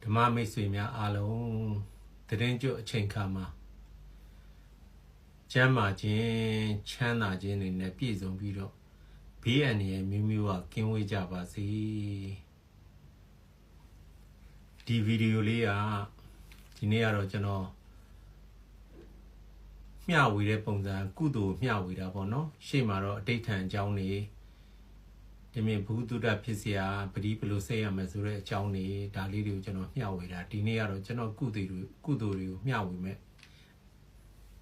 ဓမ္မမိတ်ဆွေများအားလုံးသတင်းကြွအချိန်ခါမှာကျမ်းမာခြင်းချမ်းသာခြင်းတွေနဲ့ပြည့်စုံပြီးတော့ဘေးအန္တရာယ်မျိုးမျိုးကကင်းဝေးကြပါစေဒီဗီဒီယိုလေးကဒီနေ့ကတော့ကျွန်တော်မျှဝေတဲ့ပုံစံကုသိုလ်မျှဝေတာပေါ့နော်ရှေ့မှာတော့အတိတ်ထံအကြောင်းတွေဒီမြင်ဘုသူတ္တဖြစ်เสียပရိဘလို့စိတ်ရမယ်ဆိုတဲ့အကြောင်းတွေဒါလေးတွေကိုကျွန်တော်မျှဝေတာဒီနေ့ကတော့ကျွန်တော်ကုသိုလ်တွေကိုမျှဝေမယ်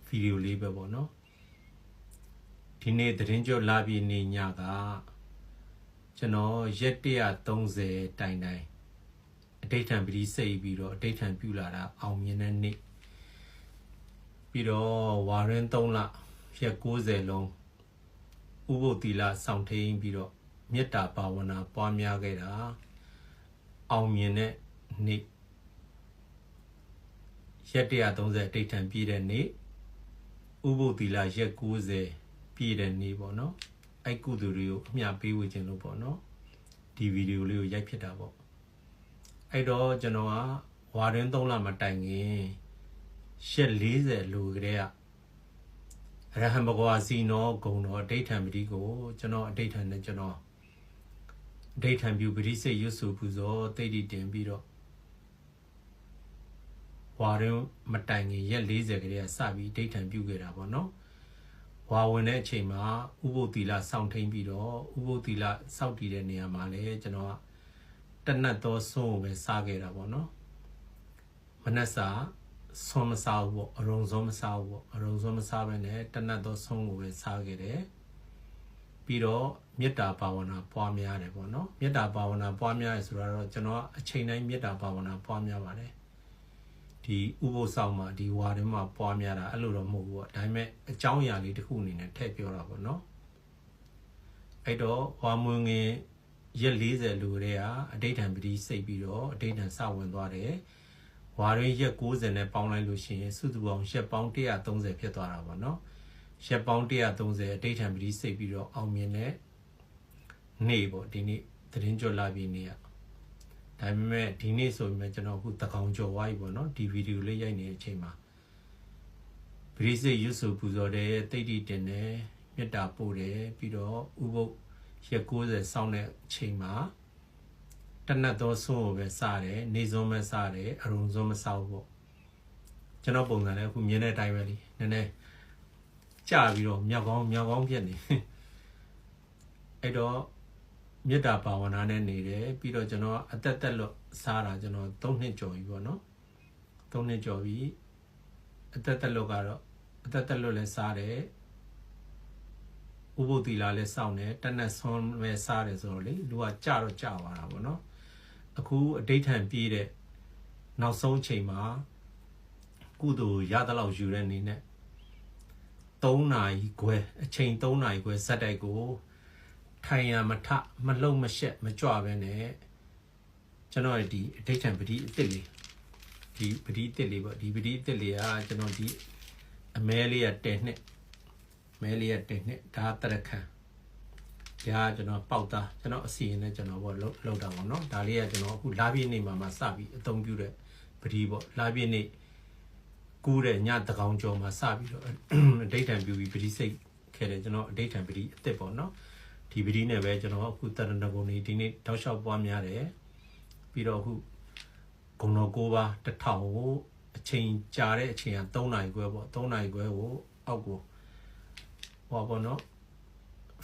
ဗီဒီယိုလေးပဲပေါ့နော်ဒီနေ့သတင်းကြွလာပြီးနေညကကျွန်တော်ရက်130တိုင်အတိတ်ထံပရိစိတ်ပြီးတော့အတိတ်ထံပြုလာတာအောင်မြင်တဲ့နေ့ပြီးတော့ဝါရင်3လရက်90လုံးဥပုသ်သီလစောင့်ထိန်ပြီးတော့မေတ္တာဘာဝနာပွားများခဲ့တာအောင်မြင်တဲ့နေ့ရက်130အတိတ်ထံပြည့်တဲ့နေ့ဥပုသ်သီလရက်90ပြည့်တဲ့နေ့ပေါ့နော်အဲ့ကုသိုလ်တွေကိုအမျှပေးဝေခြင်းလို့ပေါ့နော်ဒီဗီဒီယိုလေးကိုရိုက်ဖြစ်တာပေါ့အဲ့တော့ကျွန်တော်ကဝါရင်3လမတိုင်ခင်ရက်40လူကလေးကရဟံဘဂဝါစီနောဂုံတော်အဋိဋ္ဌံပတိကိုကျွန်တော်အဋိဋ္ဌံနဲ့ကျွန်တော်အဋိဋ္ဌံပြုပတိစိတ်ရွတ်ဆိုပူဇော်တိတ်တိတင်ပြီးတော့ဝါရင်မတိုင်ခင်ရက်40ကလေးကစပြီးအဋိဋ္ဌံပြုခဲ့တာပေါ့နော်ဝါဝင်တဲ့အချိန်မှာဥပုသ်သီလစောင့်ထိန်ပြီးတော့ဥပုသ်သီလစောင့်တည်တဲ့နေရာမှာလည်းကျွန်တော်ကတနတ်သောဆုံးကိုပဲစားခဲ့တာပေါ့နော်မနက်စာဆုံးမစားဘူးပေါ့အရုံဆုံးမစားဘူးပေါ့အရုံဆုံးမစားဘဲနဲ့တနတ်သောဆုံးကိုပဲစားခဲ့တယ်ပြီးတော့မေတ္တာဘာဝနာပွားများတယ်ပေါ့နော်မေတ္တာဘာဝနာပွားများရဆိုတော့ကျွန်တော်အချိန်တိုင်းမေတ္တာဘာဝနာပွားများပါတယ်ဒီဥပုသ်ဆောင်မှာဒီဝါရင်မှာပွားများတာအဲ့လိုတော့မဟုတ်ဘူးပေါ့ဒါပေမဲ့အကြောင်းအရာလေးတစ်ခုအနေနဲ့ထည့်ပြောတာပေါ့နော်အဲ့တော့ဝါမွေငင်ရက်40လူတွေကအဋိဋ္ဌံပတိစိတ်ပြီးတော့အဋိဋ္ဌံစဝင်သွားတယ်ဝါရင်ရက်90နဲ့ပေါင်းလိုက်လို့ရှိရင်စုစုပေါင်းရက်ပေါင်း130ဖြစ်သွားတာပေါ့နော်ရက်ပေါင်း130အဋိဋ္ဌံပတိစိတ်ပြီးတော့အောင်မြင်တဲ့နေ့ပေါ့ဒီနေ့သတင်းကြွလာပြီးနေ့ဒါပေမဲ့ဒီနေ့ဆိုရင်ကျွန်တော်အခုတကောင်ကြော်ဝါးပြီပေါ့နော်ဒီဗီဒီယိုလေးရိုက်နေတဲ့အချိန်မှာပရိစိတ်ရွတ်ဆိုပူဇော်တယ်တိတ်တိတင်တယ်မေတ္တာပို့တယ်ပြီးတော့ဥပုသ်ရက်90စောင့်တဲ့အချိန်မှာတနတ်သောဆုံးကိုပဲစားတယ်နေစုံပဲစားတယ်အရုံစုံမစားဘူးပေါ့ကျွန်တော်ပုံစံလည်းအခုမြင်တဲ့အတိုင်းပဲလीနည်းနည်းကြာပြီးတော့မြောက်ကောင်းဖြစ်နေအဲ့တော့မေတ္တာဘာဝနာနဲ့နေတယ်ပြီးတော့ကျွန်တော်အသက်သက်လွတ်စားတာကျွန်တော်3နှစ်ကျော်ပြီပေါ့နော်3နှစ်ကျော်ပြီအသက်သက်လွတ်ကတော့အသက်သက်လွတ်လည်းစားတယ်ဥပုသ်သီလလည်းစောင့်တယ်တနတ်ဆုံးပဲစားတယ်ဆိုတော့လေလူကကြာတော့ကြာသွားတာပေါ့နော်အခုအဋိဋ္ဌံပြည့်တဲ့နောက်ဆုံးအချိန်မှာကုသိုလ်ရသလောက်ယူတဲ့အနေနဲ့3နာရီခွဲအချိန်3နာရီခွဲဇက်တိုက်ကိုထိုင်ရမထမလုံမရှက်မကြွပဲနဲ့ကျွန်တော်ဒီအဋိဋ္ဌံပတိအစ်စ်လေးဒီပတိအစ်စ်လေးပေါ့ဒီပတိအစ်စ်လေးကကျွန်တော်ဒီအမဲလေးက10နှစ်မဲလေးက10နှစ်ဒါတရခံဒါကျွန်တော်ပေါက်သားကျွန်တော်အစီရင်နဲ့ကျွန်တော်ပေါ့လောက်တာပေါ့နော်ဒါလေးကကျွန်တော်အခုလာပြည့်နေမှာစပြီးအသုံးပြုတဲ့ပတိပေါ့လာပြည့်နေကူးတဲ့ညတကောင်ကျော်မှာစပြီးတော့အဋိဋ္ဌံပြုပြီးပတိစိတ်ခဲ့တယ်ကျွန်တော်အဋိဋ္ဌံပတိအစ်စ်ပေါ့နော်ဒီပတိနဲ့ပဲကျွန်တော်အခုတရဏဂုံဒီနေ့တောက်လျှောက်ပွားများတယ်ပြီးတော့အခုဂုံတော်9ပါး1000ကိုအချိန်ကြာတဲ့အချိန်က3နာရီခွဲပေါ့3နာရီခွဲကိုအောက်ကိုဟောပေါ့နော်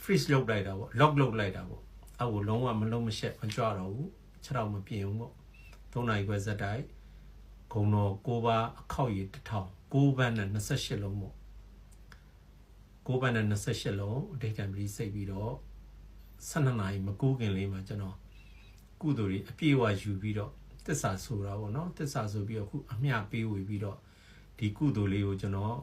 freeze လုပ်လိုက်တာပေါ့ lock လုပ်လိုက်တာပေါ့အောက်ကိုလုံးဝမလုံးမရှက်မကြွတော့ဘူး6တော့မပြင်းဘူးပေါ့3နာရီခွဲဇက်တိုက်ဂုံတော်9ပါးအခောက်ရည်1000 9ဘန်းနဲ့28လုံးပေါ့9ဘန်းနဲ့28လုံးအဋိဋ္ဌံပတိစိတ်ပြီးတော့12နာရီမကူးခင်လေးမှာကျွန်တော်ကုသိုလ်တွေအပြည့်အဝယူပြီးတော့သစ္စာဆိုတာပေါ့နော်သစ္စာဆိုပြီးတော့အခုအမျှပေးဝေပြီးတော့ဒီကုသိုလ်လေးကိုကျွန်တော်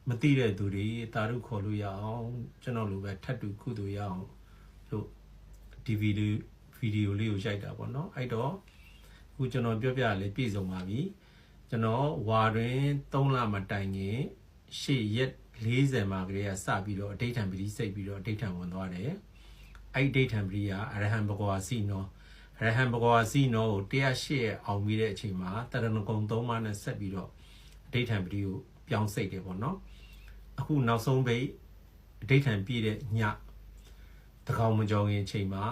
မသိတဲ့သူတွေတာရုခေါ်လို့ရအောင်ကျွန်တော်လိုပဲထပ်တူကုသိုလ်ရအောင်လို့ဒီဗီဒီယိုလေးကိုရိုက်တာပေါ့နော်အဲ့တော့အခုကျွန်တော်ပြောပြရလေပြည့်စုံပါပြီကျွန်တော်ဝါတွင်3လမတိုင်ခင်ရှေ့ရက်40မှာကလေးကစပြီးတော့အဋိဋ္ဌံပတိစိတ်ပြီးတော့အဋိဋ္ဌံဝင်သွားတယ်အဲ့ဒီအဋိဋ္ဌံပတိကအရဟံဘဂဝါစီနော ရဟံဘဂဝါစီနောကို108အောင်ပြီးတဲ့အချိန်မှာတရဏဂုံ3ပါးနဲ့ဆက်ပြီးတော့အဋ္ဌံပတိကိုပြောင်းစိတ်တယ်ပေါ့နော်အခုနောက်ဆုံးပိတ်အဋ္ဌံပြည့်တဲ့ညတကောင်မကြောခင်အချိန်မှာ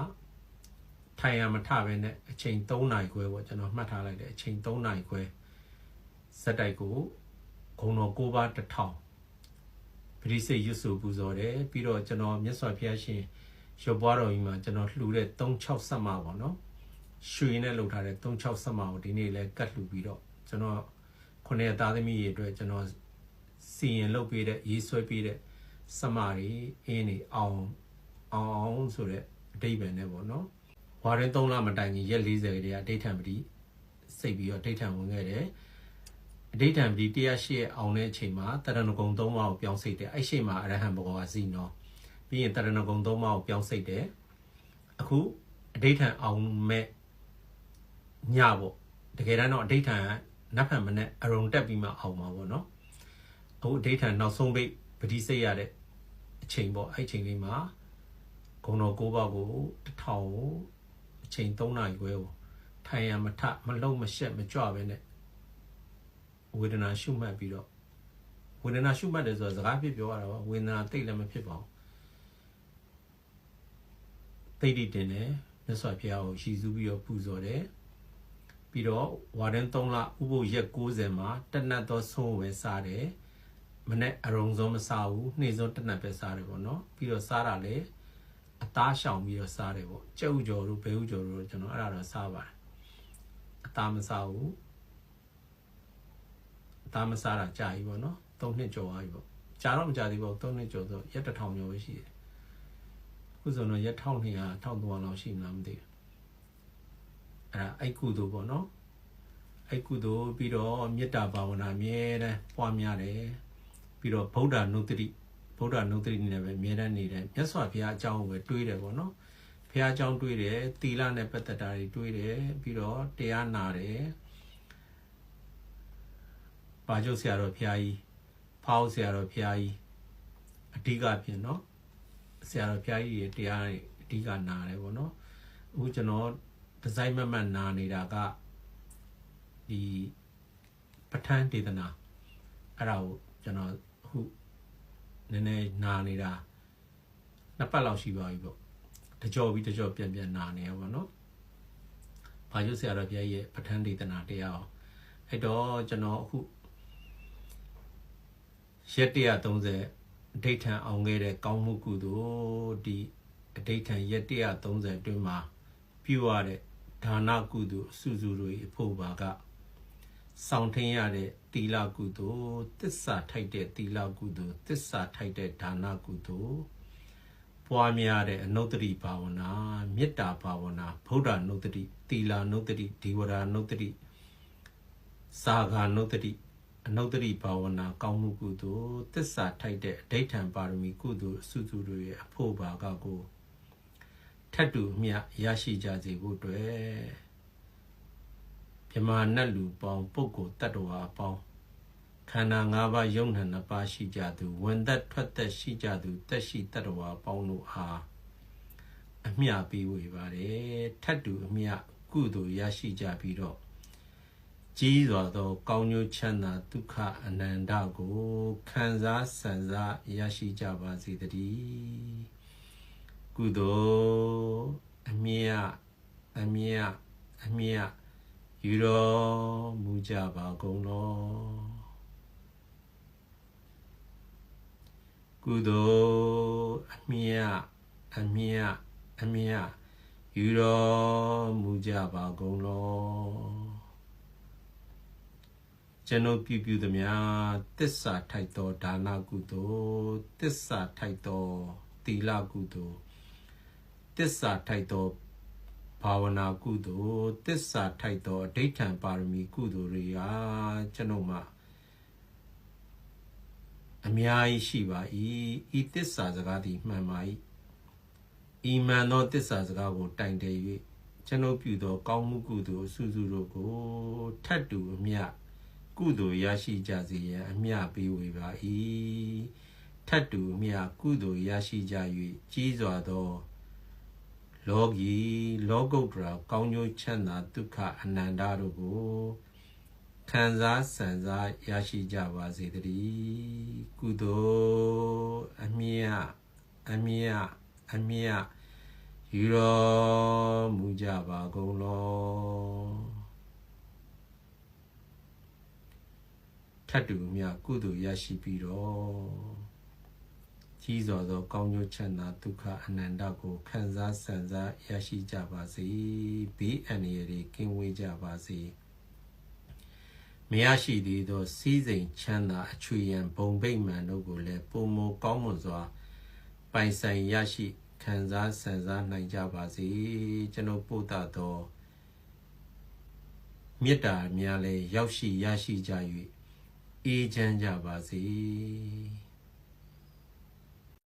ထိုင်ရမထပဲနဲ့အချိန်3နာရီခွဲပေါ့ကျွန်တော်မှတ်ထားလိုက်တယ်အချိန်3နာရီခွဲဇက်တိုက်ကိုဂုံတော်9ပါး1000ပရိစိတ်ရွတ်ဆိုပူဇော်တယ်ပြီးတော့ကျွန်တော်မြတ်စွာဘုရားရှင်ရုပ်ပွားတော်ကြီးမှာကျွန်တော်လှူတဲ့36ဆက်မပေါ့နော်ရွှေနဲ့လှုပ်ထားတဲ့36ဆက်မကိုဒီနေ့လဲကတ်လှူပြီးတော့ကျွန်တော်9ရက်သားသမီးတွေအတွက်ကျွန်တော်စီရင်လုပ်ပေးတဲ့ရေးဆွဲပေးတဲ့ဆက်မတွေအင်းနေအောင်ဆိုတဲ့အတိတ်ပဲနဲ့ပေါ့နော်ဝါရင်3လမတိုင်ခင်ရက်40ကတည်းကအဋ္ဌံပတိစိတ်ပြီးတော့အဋ္ဌံဝင်ခဲ့တယ်အဋ္ဌံပတိ108အောင်တဲ့အချိန်မှာတရဏဂုံ3ပါးကိုပြောင်းစိတ်တယ်အဲ့ချိန်မှာအရဟံဘဂဝါစီနောပြီးရင်တရဏဂုံ3ပါးကိုပြောင်းစိတ်တယ်အခုအဋ္ဌံအောင်မဲ့ညပေါ့တကယ်တမ်းတော့အဋ္ဌံနတ်ဖန်မနဲ့အရုံတက်ပြီးမှအောင်မှာပေါ့နော်အခုအဋ္ဌံနောက်ဆုံးပိတ်ပတိစိတ်ရတဲ့အချိန်ပေါ့အဲ့ချိန်လေးမှာဂုံတော်9ပါးကို1000ကိုအချိန်3နာရီခွဲကိုထိုင်ရမထမလုံးမရှက်မကြွပဲနဲ့ဝေဒနာရှုမှတ်ပြီးတော့ဝေဒနာရှုမှတ်တယ်ဆိုတော့စကားဖြစ်ပြောရတာပါဝေဒနာတိတ်လည်းမဖြစ်ပါဘူးတိတ်တိတင်တယ်မြတ်စွာဘုရားကိုရှည်စူးပြီးတော့ပူဇော်တယ်ပြီးတော့ဝါရင်3လဥပုပ်ရက်90မှာတနတ်သောဆုံးပဲစားတယ်မနဲ့အရုံစုံမစားဘူးနှိမ့်စုံတနတ်ပဲစားတယ်ပေါ့နော်ပြီးတော့စားတာလေအသားရှောင်ပြီးတော့စားတယ်ပေါ့ကြက်ဥကြော်တို့ဘဲဥကြော်တို့ကျွန်တော်အဲ့ဒါတော့စားပါတယ်အသားမစားဘူးအသားမစားတာကြာပြီပေါ့နော်3နှစ်ကျော်သွားပြီပေါ့ကြာတော့မကြာသေးပါဘူး3နှစ်ကျော်ဆိုရက်1000ကျော်ပဲရှိတယ်အခုဆိုတော့ရက်1200 1300လောက်ရှိမလားမသိဘူးအဲ့ဒါအိုက်ကုသိုလ်ပေါ့နော်အိုက်ကုသိုလ်ပြီးတော့မေတ္တာဘာဝနာအမြဲတမ်းပွားများတယ်ပြီးတော့ဗုဒ္ဓနုတ္တိနဲ့ပဲအမြဲတမ်းနေတယ်မြတ်စွာဘုရားအကြောင်းကိုပဲတွေးတယ်ပေါ့နော်ဘုရားအကြောင်းတွေးတယ်သီလနဲ့ပတ်သက်တာတွေတွေးတယ်ပြီးတော့တရားနာတယ်ပါကျုပ်ဆရာတော်ဘုရားကြီးဖောက်ဆရာတော်ဘုရားကြီးအဓိကဖြစ်နော်ဆရာတော်ဘုရားကြီးရဲ့တရားတွေအဓိကနာတယ်ပေါ့နော်အခုကျွန်တော်ဒီဇိုင်းမမှတ်နာနေတာကဒီပဋ္ဌာန်းဒေသနာအဲ့ဒါကိုကျွန်တော်အခုနည်းနည်းနာနေတာ2ပတ်လောက်ရှိပါပြီပေါ့တကြောပြီးတကြောပြန်နာနေရပါတော့ဘာလို့ဆရာတော်ဘုရားရဲ့ပဋ္ဌာန်းဒေသနာတရားအောင်အဲ့တော့ကျွန်တော်အခုရက်130အဋ္ဌံအောင်ခဲ့တဲ့ကောင်းမှုကုသိုလ်ဒီအဋ္ဌံရက်130အတွင်းမှာပြုရတဲ့ဒါနကုသိုလ်အစုစုတို့အဖို့ပါကစောင့်ထင်းရတဲ့သီလကုသိုလ်သစ္စာထိုက်တဲ့သီလကုသိုလ်သစ္စာထိုက်တဲ့ဒါနကုသိုလ်ပွားများတဲ့အနုတ္တိဘာဝနာမေတ္တာဘာဝနာဗုဒ္ဓနုတ္တိသီလနုတ္တိဒေဝရာနုတ္တိစာဂာနုတ္တိအနုတ္တိဘာဝနာကောင်းမှုကုသိုလ်သစ္စာထိုက်တဲ့အဋ္ဌံပါရမီကုသိုလ်အစုစုတို့ရဲ့အဖို့ပါကကိုထတ်တူမြတ်ရရှိကြစေဖို့အတွက်မြမနတ်လူပေါင်းပုဂ္ဂိုလ်တ attva ပေါင်းခန္ဓာ၅ပါးယုံနာ2ပါးရှိကြသူဝင်သက်ထွက်သက်ရှိကြသူတက်ရှိတ attva ပေါင်းတို့အားအမြပေးဝေပါတယ်ထတ်တူအမြကုသိုလ်ရရှိကြပြီးတော့ကြီးစွာသောကောင်းကျိုးချမ်းသာဒုက္ခအနန္တကိုခံစားဆံစားရရှိကြပါစေတည်းကုသိုလ်အမြယူတော်မူကြပါကုန်လောကုသိုလ်အမြယူတော်မူကြပါကုန်လောကျွန်ုပ်ပြုသမျှသစ္စာထိုက်သောဒါနကုသိုလ်သစ္စာထိုက်သောသီလကုသိုလ်သစ္စာထိုက်သောဘာဝနာကုသိုလ်သစ္စာထိုက်သောအဋ္ဌံပါရမီကုသိုလ်တွေဟာကျွန်ုပ်မှာအများကြီးရှိပါ၏ဤသစ္စာစကားသည်မှန်ပါ၏ဤမှန်သောသစ္စာစကားကိုတိုင်တည်၍ကျွန်ုပ်ပြုသောကောင်းမှုကုသိုလ်အစုစုတို့ကိုထတ်တူအမြကုသိုလ်ရရှိကြစေရန်အမြပေးဝေပါ၏ထတ်တူအမြကုသိုလ်ရရှိကြ၍ကြီးစွာသော လောကီလောကုတ္တရာကောင်းကျိုးချမ်းသာဒုက္ခအနန္တတို့ကိုခံစားစံစားရရှိကြပါစေတည်းကုသိုလ်အမြတ်ယူတော်မူကြပါကုန်လောထတ်တူမြတ်ကုသိုလ်ရရှိပြီးတော့ကြီးစွာသောကောင်းကျိုးချမ်းသာဒုက္ခအနန္တကိုခံစားစံစားရရှိကြပါစေဘေးအန္တရာယ်တွေကင်းဝေးကြပါစေမရရှိသေးသောစီးစိမ်ချမ်းသာအချွေရန်ဘုံဗိမ္မာန်တို့ကိုလည်းပုံမကောင်းမွန်စွာပိုင်ဆိုင်ရရှိခံစားစံစားနိုင်ကြပါစေကျွန်ုပ်ပို့သသောမေတ္တာများလည်းရောက်ရှိရရှိကြ၍အေးချမ်းကြပါစေ